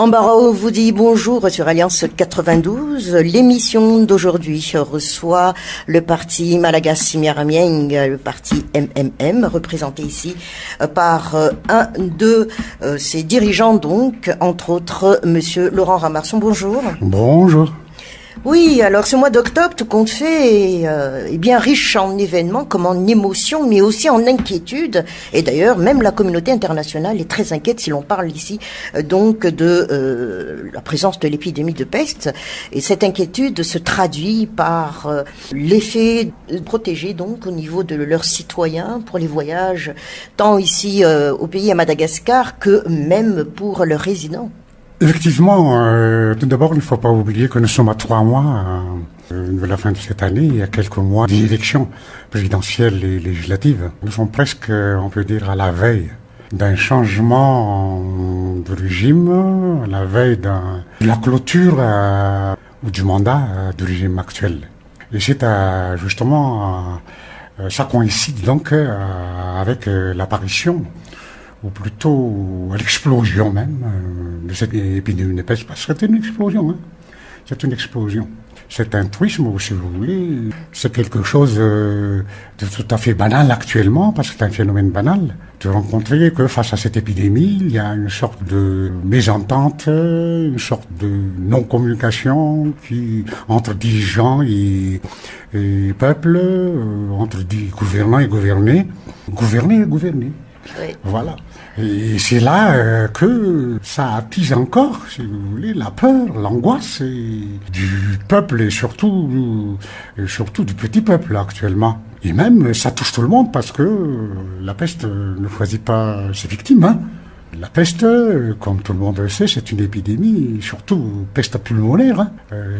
Ambarao vous dit bonjour sur Alliance 92. L'émission d'aujourd'hui reçoit le parti Malagasy Miaramieng, le parti MMM, représenté ici par un de ses dirigeants, donc, entre autres, monsieur Laurent Ramarson. Bonjour. Bonjour. Oui, alors ce mois d'octobre, tout compte fait, est bien riche en événements, comme en émotions, mais aussi en inquiétudes. Et d'ailleurs, même la communauté internationale est très inquiète si l'on parle ici donc de la présence de l'épidémie de peste. Et cette inquiétude se traduit par l'effet de protéger donc au niveau de leurs citoyens pour les voyages, tant ici au pays à Madagascar que même pour leurs résidents. Effectivement, tout d'abord, il ne faut pas oublier que nous sommes à 3 mois de la fin de cette année, il y a quelques mois des élections présidentielles et législatives. Nous sommes presque, on peut dire, à la veille d'un changement de régime, à la veille de la clôture ou du mandat du régime actuel. Et c'est justement, ça coïncide donc avec l'apparition ou plutôt à l'explosion même de cette épidémie de peste, parce que c'est une explosion, hein. C'est une explosion. C'est un truisme, si vous voulez, c'est quelque chose de tout à fait banal actuellement, parce que c'est un phénomène banal, de rencontrer que face à cette épidémie, il y a une sorte de mésentente, une sorte de non-communication entre dirigeants et peuple, entre gouvernants et gouvernés, gouverner et gouverner. Oui. Voilà. Et c'est là que ça attise encore, si vous voulez, la peur, l'angoisse du peuple et surtout du petit peuple actuellement. Et même, ça touche tout le monde parce que la peste ne choisit pas ses victimes, hein. La peste, comme tout le monde le sait, c'est une épidémie, surtout peste pulmonaire, hein.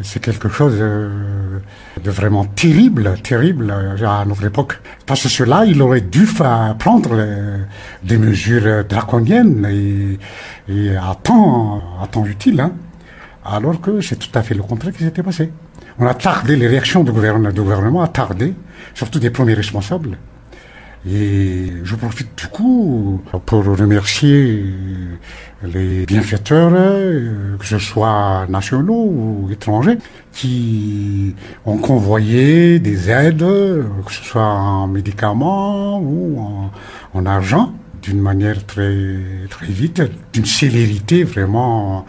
C'est quelque chose de vraiment terrible à notre époque. Parce que cela, il aurait dû prendre des mesures draconiennes et à temps utile, hein. Alors que c'est tout à fait le contraire qui s'était passé. On a tardé, les réactions du gouvernement a tardé, surtout des premiers responsables. Et je profite du coup pour remercier les bienfaiteurs, que ce soit nationaux ou étrangers, qui ont convoyé des aides, que ce soit en médicaments ou en argent, d'une manière très vite, d'une célérité vraiment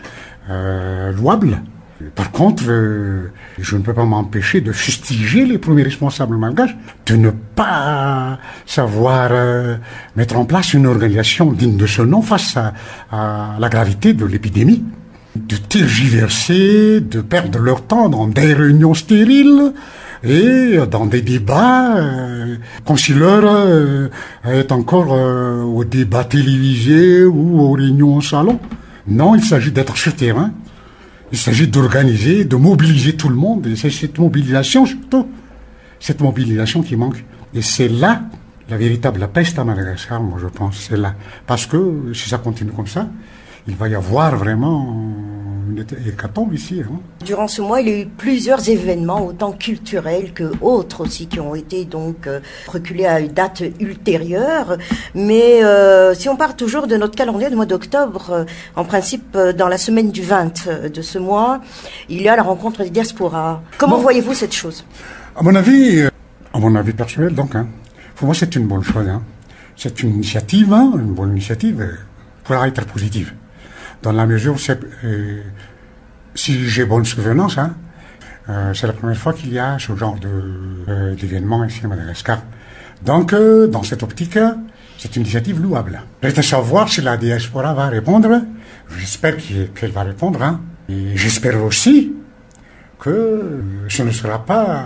louable. Par contre, je ne peux pas m'empêcher de fustiger les premiers responsables malgaches, de ne pas savoir mettre en place une organisation digne de ce nom face à la gravité de l'épidémie, de tergiverser, de perdre leur temps dans des réunions stériles et dans des débats, comme si l'heure est encore aux débats télévisés ou aux réunions au salon. Non, il s'agit d'être sur terrain. Il s'agit d'organiser, de mobiliser tout le monde. Et c'est cette mobilisation, surtout, cette mobilisation qui manque. Et c'est là la véritable peste à Madagascar, moi je pense. C'est là. Parce que si ça continue comme ça, il va y avoir vraiment une hécatombe ici, hein. Durant ce mois, il y a eu plusieurs événements, autant culturels que autres aussi, qui ont été donc reculés à une date ultérieure. Mais si on part toujours de notre calendrier du mois d'octobre, en principe, dans la semaine du 20 de ce mois, il y a la rencontre des diasporas. Comment voyez-vous cette chose? À mon avis personnel, donc, hein, pour moi, c'est une bonne chose, hein. C'est une initiative, hein, une bonne initiative, pour être positive. Dans la mesure où si j'ai bonne souvenance, hein, c'est la première fois qu'il y a ce genre d'événement ici à Madagascar. Donc, dans cette optique, c'est une initiative louable. Reste à savoir si la diaspora va répondre. J'espère qu'elle va répondre, hein. Et j'espère aussi que ce ne sera pas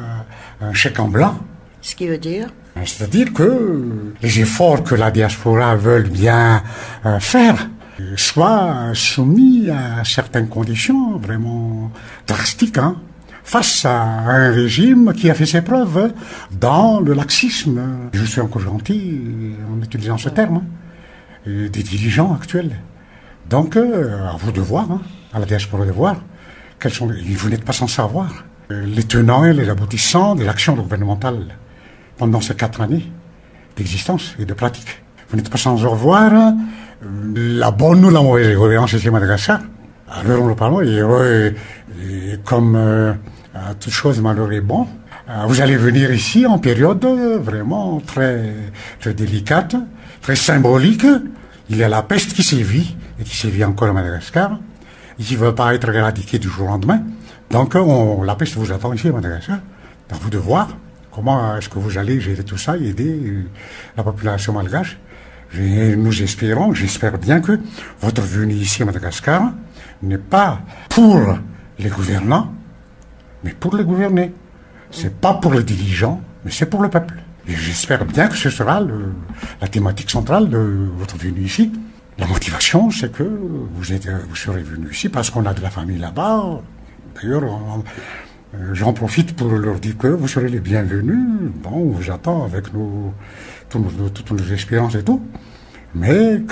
un chèque en blanc. Ce qui veut dire? C'est-à-dire que les efforts que la diaspora veut bien faire soient soumis à certaines conditions vraiment drastiques, hein, face à un régime qui a fait ses preuves dans le laxisme. Je suis encore gentil en utilisant ce terme, hein, des dirigeants actuels. Donc, à vous de voir, hein, à la diaspora de voir, vous n'êtes pas sans savoir les tenants et les aboutissants de l'action gouvernementale pendant ces 4 années d'existence et de pratique. Vous n'êtes pas sans revoir la bonne ou la mauvaise gouvernance ici à Madagascar. Alors nous parlons, et comme toute chose malheur est bon, vous allez venir ici en période vraiment très, très délicate, très symbolique. Il y a la peste qui sévit, et qui sévit encore à Madagascar, et qui ne va pas être éradiquée du jour au lendemain. Donc la peste vous attend ici à Madagascar. À vous de voir comment est-ce que vous allez gérer tout ça et aider la population malgache. Nous espérons, j'espère bien que votre venue ici à Madagascar n'est pas pour les gouvernants, mais pour les gouvernés. C'est pas pour les dirigeants, mais c'est pour le peuple. Et j'espère bien que ce sera la thématique centrale de votre venue ici. La motivation, c'est que vous serez venu ici parce qu'on a de la famille là-bas. D'ailleurs, j'en profite pour leur dire que vous serez les bienvenus. Bon, on vous attend avec toutes nos espérances et tout. Mais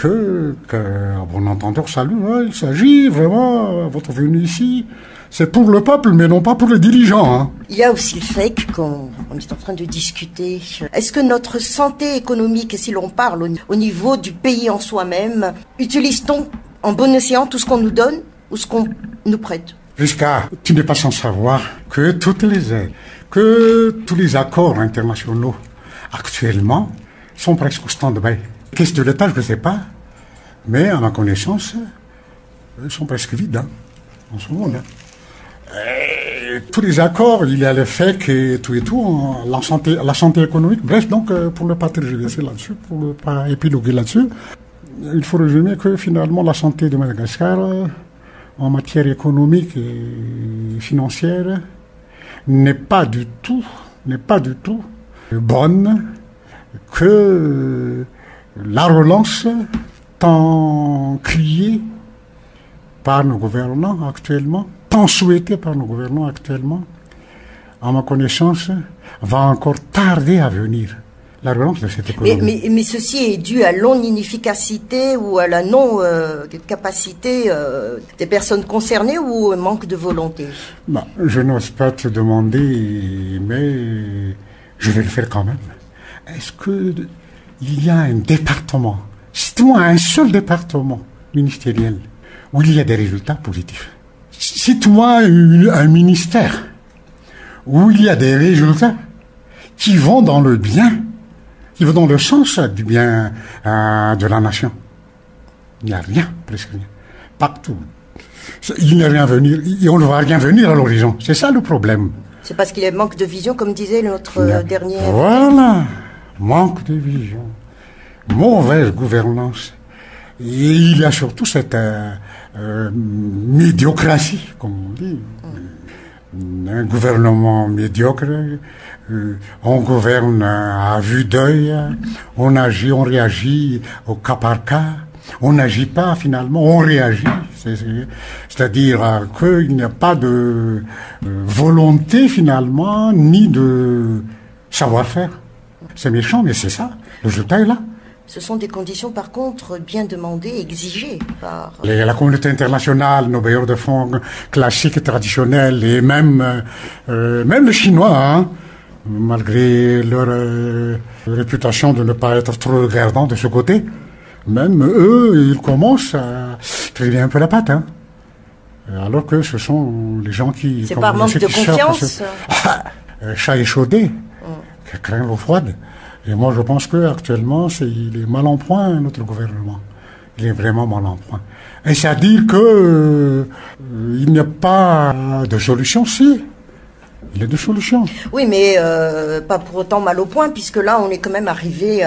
à bon entendeur, salut, il s'agit vraiment, votre venue ici, c'est pour le peuple, mais non pas pour les dirigeants. Hein. Il y a aussi le fait qu'on est en train de discuter. Est-ce que notre santé économique, et si l'on parle au niveau du pays en soi-même, utilise-t-on en bon escient tout ce qu'on nous donne ou ce qu'on nous prête? Jusqu'à, tu n'es pas sans savoir que toutes les aides, que tous les accords internationaux actuellement sont presque au stand-by. Qu'est-ce de l'État, je ne sais pas, mais à ma connaissance, ils sont presque vides en ce monde. Et tous les accords, il y a le fait que tout et tout, la santé économique, bref, donc pour ne pas tergiverser là-dessus, pour ne pas épiloguer là-dessus, il faut résumer que finalement la santé de Madagascar, en matière économique et financière, n'est pas du tout bonne, que la relance tant criée par nos gouvernants actuellement, tant souhaitée par nos gouvernants actuellement, à ma connaissance, va encore tarder à venir. La relance de cette économie. Mais ceci est dû à l'inefficacité ou à la non-capacité des personnes concernées ou au manque de volonté? Je n'ose pas te demander, mais je vais le faire quand même. Est-ce qu'il y a un département, cite-moi un seul département ministériel où il y a des résultats positifs? Cite-moi un ministère où il y a des résultats qui vont dans le bien, qui vont dans le sens du bien de la nation. Il n'y a rien, presque rien. Partout. Il n'y a rien à venir, et on ne voit rien venir à l'horizon. C'est ça le problème. C'est parce qu'il y a manque de vision, comme disait notre dernier... Voilà, manque de vision, mauvaise gouvernance. Et il y a surtout cette médiocratie, comme on dit. Un gouvernement médiocre, on gouverne à vue d'œil, on réagit au cas par cas, on n'agit pas finalement, on réagit. C'est-à-dire qu'il n'y a pas de volonté finalement, ni de savoir-faire. C'est méchant, mais c'est ça, le résultat est là. Ce sont des conditions, par contre, bien demandées, exigées par... La communauté internationale, nos bailleurs de fonds classiques et traditionnels, et même les Chinois, hein, malgré leur réputation de ne pas être trop regardants de ce côté, même eux, ils commencent à traîner un peu la patte. Hein. Alors que ce sont les gens qui... C'est par manque de confiance. Chat échaudé, qui craint l'eau froide. Et moi, je pense qu'actuellement, il est mal en point, notre gouvernement. Il est vraiment mal en point. Et c'est-à-dire que il n'y a pas de solution, si. Il y a des solutions. Oui, mais pas pour autant mal au point, puisque là, on est quand même arrivé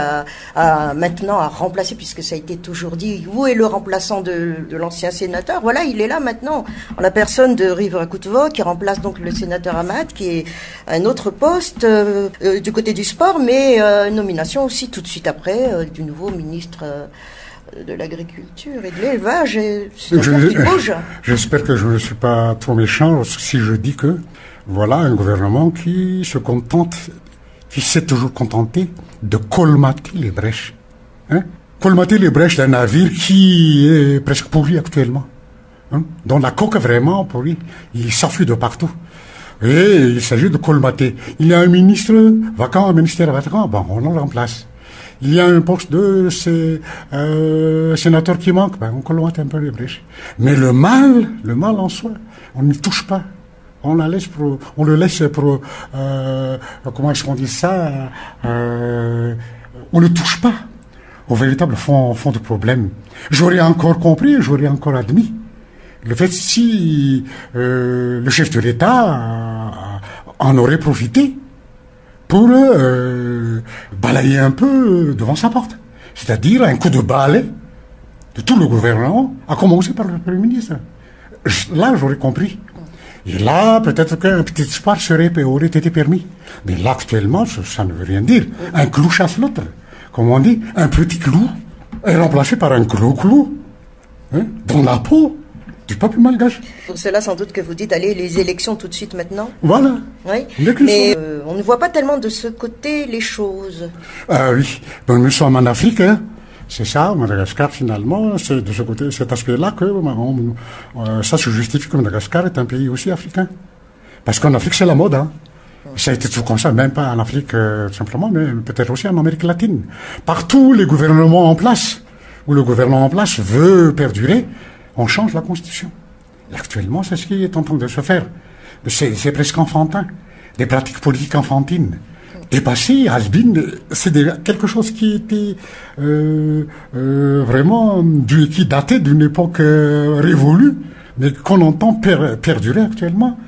maintenant à remplacer, puisque ça a été toujours dit, où est le remplaçant de l'ancien sénateur? Voilà, il est là maintenant, en la personne de River Akutvo, qui remplace donc le sénateur Ahmad, qui est un autre poste du côté du sport, mais nomination aussi tout de suite après du nouveau ministre de l'agriculture et de l'élevage. J'espère que je ne suis pas trop méchant si je dis que voilà un gouvernement qui s'est toujours contenté de colmater les brèches. Hein? Colmater les brèches d'un navire qui est presque pourri actuellement. Hein? Dont la coque est vraiment pourrie. Il s'enfuit de partout. Et il s'agit de colmater. Il y a un ministre vacant, un ministère vacant, bon, on le remplace. il y a un poste de sénateur qui manque, ben, on colmate un peu les brèches. Mais le mal en soi, on ne touche pas. On le laisse comment est-ce qu'on dit ça, on ne touche pas au véritable fond du problème. J'aurais encore compris, j'aurais encore admis le fait si le chef de l'État en aurait profité pour balayer un peu devant sa porte. C'est-à-dire un coup de balai de tout le gouvernement, à commencer par le Premier ministre. Là, j'aurais compris. Et là, peut-être qu'un petit espoir aurait été permis. Mais là, actuellement, ça ne veut rien dire. Un clou chasse l'autre. Comme on dit, un petit clou est remplacé par un gros clou, hein, dans la peau du peuple malgache. Pour cela, sans doute que vous dites, allez, les élections tout de suite maintenant. Voilà. Oui. Mais on ne voit pas tellement de ce côté les choses. Oui. Bon, nous sommes en Afrique, hein. C'est ça, Madagascar, finalement, c'est de ce côté, cet aspect-là que ça se justifie que Madagascar est un pays aussi africain. Parce qu'en Afrique, c'est la mode, hein. Ça a été tout comme ça, même pas en Afrique simplement, mais peut-être aussi en Amérique latine. Partout, les gouvernements en place, où le gouvernement en place veut perdurer, on change la Constitution. Et actuellement, c'est ce qui est en train de se faire. C'est presque enfantin. Des pratiques politiques enfantines. Dépassé, has-been, c'est quelque chose qui était vraiment qui datait d'une époque révolue, mais qu'on entend perdurer actuellement.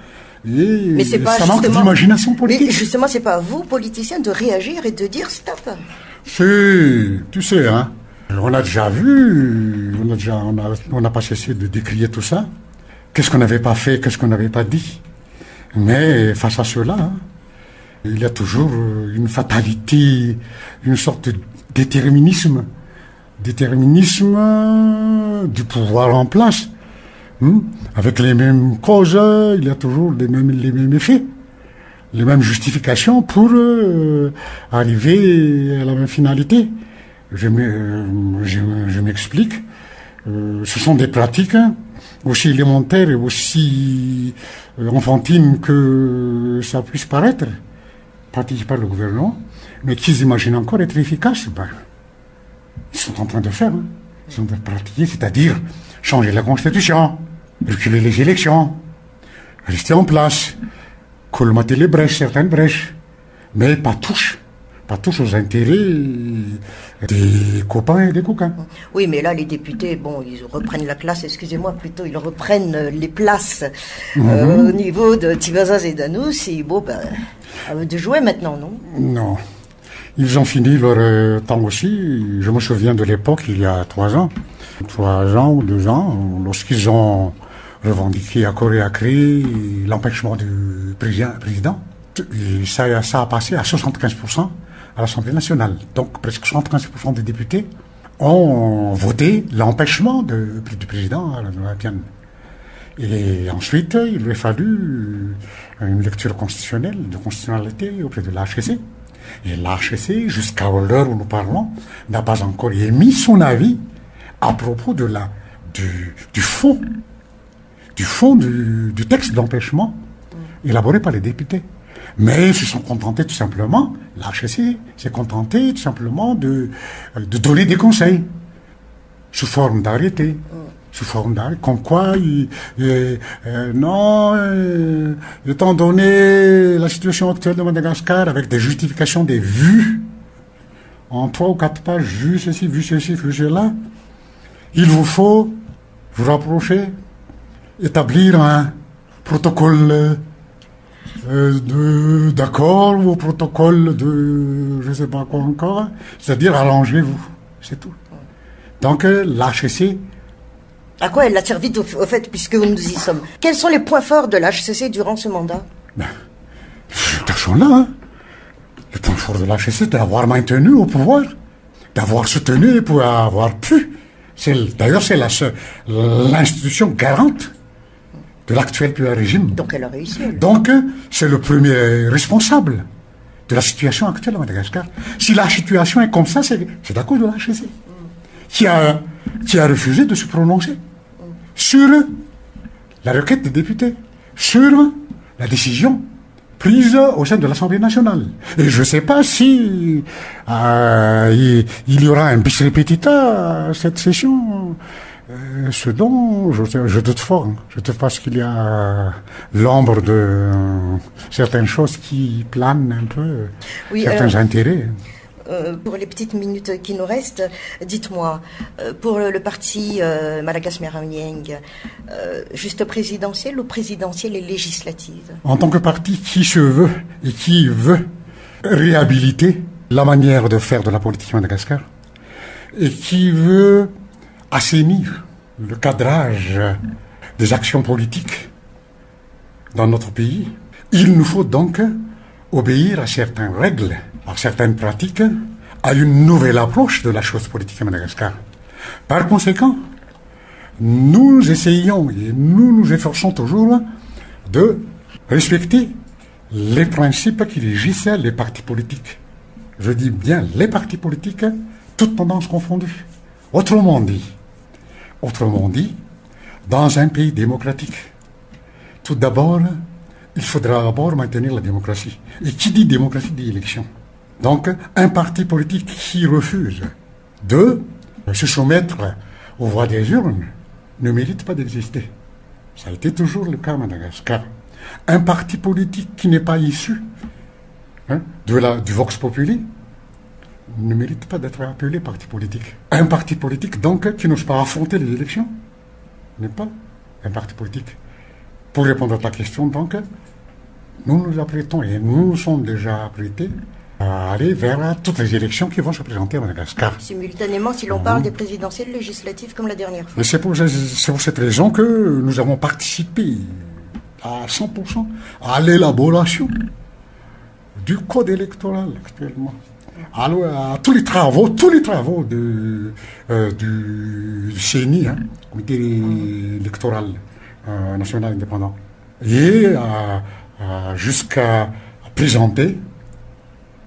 Et mais c'est pas ça manque d'imagination politique. Mais justement, c'est pas à vous, politiciens, de réagir et de dire stop. Tu sais, hein, on a déjà vu, on n'a pas cessé de décrier tout ça. Qu'est-ce qu'on n'avait pas fait, qu'est-ce qu'on n'avait pas dit. Mais face à cela, hein, il y a toujours une fatalité, une sorte de déterminisme du pouvoir en place. Avec les mêmes causes, il y a toujours les mêmes effets, les mêmes justifications pour arriver à la même finalité. Je m'explique. Ce sont des pratiques aussi élémentaires et aussi enfantines que ça puisse paraître, pratiquées par le gouvernement, mais qu'ils imaginent encore être efficaces. Ben, ils sont en train de faire. Hein. Ils sont en train de pratiquer, c'est-à-dire changer la Constitution, reculer les élections, rester en place, colmater les brèches, certaines brèches, mais pas touche aux intérêts des copains et des coquins. Oui, mais là, les députés, bon, ils reprennent la classe, excusez-moi, plutôt, ils reprennent les places au niveau de Tibaza et Danous, et bon, ben, à eux de jouer maintenant, non? Non. Ils ont fini leur temps aussi. Je me souviens de l'époque, il y a 3 ans ou 2 ans, lorsqu'ils ont revendiqué à corps et à cri l'empêchement du président. Et ça a passé à 75% à l'Assemblée nationale. Donc presque 75% des députés ont voté l'empêchement du président à la Piane. Et ensuite, il lui a fallu une lecture constitutionnelle, de constitutionnalité auprès de l'HCC. Et l'HCC, jusqu'à l'heure où nous parlons, n'a pas encore émis son avis à propos du fond du texte d'empêchement élaboré par les députés. Mais ils se sont contentés tout simplement, l'HCC s'est contenté tout simplement de donner des conseils sous forme d'arrêté. Comme quoi, étant donné la situation actuelle de Madagascar, avec des justifications des vues, en 3 ou 4 pages, vu ceci, vu cela, il vous faut vous rapprocher, établir un protocole d'accord ou protocole de je ne sais pas quoi encore, c'est-à-dire arrangez-vous, c'est tout. Donc l'HCC... À quoi elle a servi au fait, puisque nous y sommes? Quels sont les points forts de l'HCC durant ce mandat? Ils sont là. Hein. Le point fort de l'HCC, c'est d'avoir maintenu au pouvoir, d'avoir soutenu et pour avoir pu. D'ailleurs, c'est l'institution garante de l'actuel régime. Donc elle a réussi. Donc, c'est le premier responsable de la situation actuelle à Madagascar. Si la situation est comme ça, c'est à cause de l'HCC qui a refusé de se prononcer sur la requête des députés, sur la décision prise au sein de l'Assemblée nationale. Et je ne sais pas si il y aura un bis repetita à cette session. Ce dont je doute fort. Je doute parce qu'il y a l'ombre de certaines choses qui planent un peu, oui, certains intérêts. Pour les petites minutes qui nous restent, dites-moi, pour le parti Malagas Miramieng, juste présidentielle ou présidentielle et législative? En tant que parti qui se veut et qui veut réhabiliter la manière de faire de la politique à Madagascar et qui veut assainir le cadrage des actions politiques dans notre pays, il nous faut donc obéir à certaines règles, à certaines pratiques, à une nouvelle approche de la chose politique à Madagascar. Par conséquent, nous essayons et nous nous efforçons toujours de respecter les principes qui régissent les partis politiques. Je dis bien les partis politiques, toutes tendances confondues. Autrement dit, dans un pays démocratique, tout d'abord, il faudra d'abord maintenir la démocratie. Et qui dit démocratie dit élection. Donc, un parti politique qui refuse de se soumettre aux voix des urnes ne mérite pas d'exister. Ça a été toujours le cas à Madagascar. Un parti politique qui n'est pas issu du Vox Populi ne mérite pas d'être appelé parti politique. Un parti politique, donc, qui n'ose pas affronter les élections, n'est pas un parti politique. Pour répondre à ta question, donc, nous nous apprêtons, et nous nous sommes déjà apprêtés, à aller vers toutes les élections qui vont se présenter à Madagascar. Simultanément, si l'on parle des présidentielles législatives comme la dernière fois. Et c'est pour cette raison que nous avons participé à 100% à l'élaboration du code électoral actuellement. Alors, à tous les travaux du CNI, Comité électoral national indépendant, et jusqu'à présenter,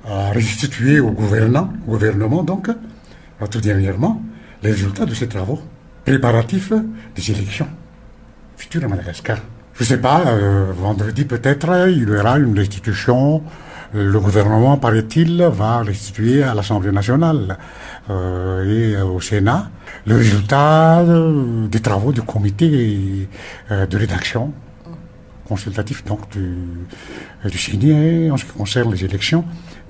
à restituer au gouvernement donc, tout dernièrement, les résultats de ces travaux préparatifs des élections futures à Madagascar. Je ne sais pas, vendredi peut-être, il y aura une restitution. Le gouvernement, paraît-il, va restituer à l'Assemblée nationale et au Sénat le résultat des travaux du comité de rédaction consultatif donc du CNI en ce qui concerne les élections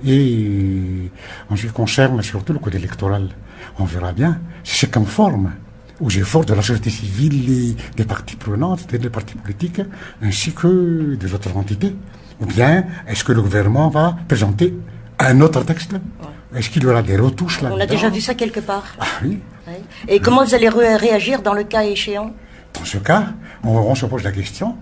et en ce qui concerne surtout le code électoral. On verra bien si c'est conforme aux efforts de la société civile et des parties prenantes, des partis politiques, ainsi que des autres entités. Ou bien, est-ce que le gouvernement va présenter un autre texte? Est-ce qu'il y aura des retouches là-dedans? On a déjà vu ça quelque part. Ah oui. Oui. Et comment vous allez réagir dans le cas échéant? Dans ce cas, on se pose la question,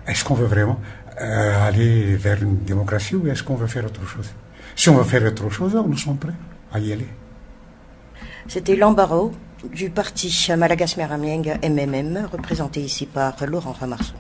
est-ce qu'on veut vraiment aller vers une démocratie ou est-ce qu'on veut faire autre chose? Si on veut faire autre chose, nous sommes prêts à y aller. C'était Lambaro du parti Malagas Miramieng MMM, représenté ici par Laurent Ramarson.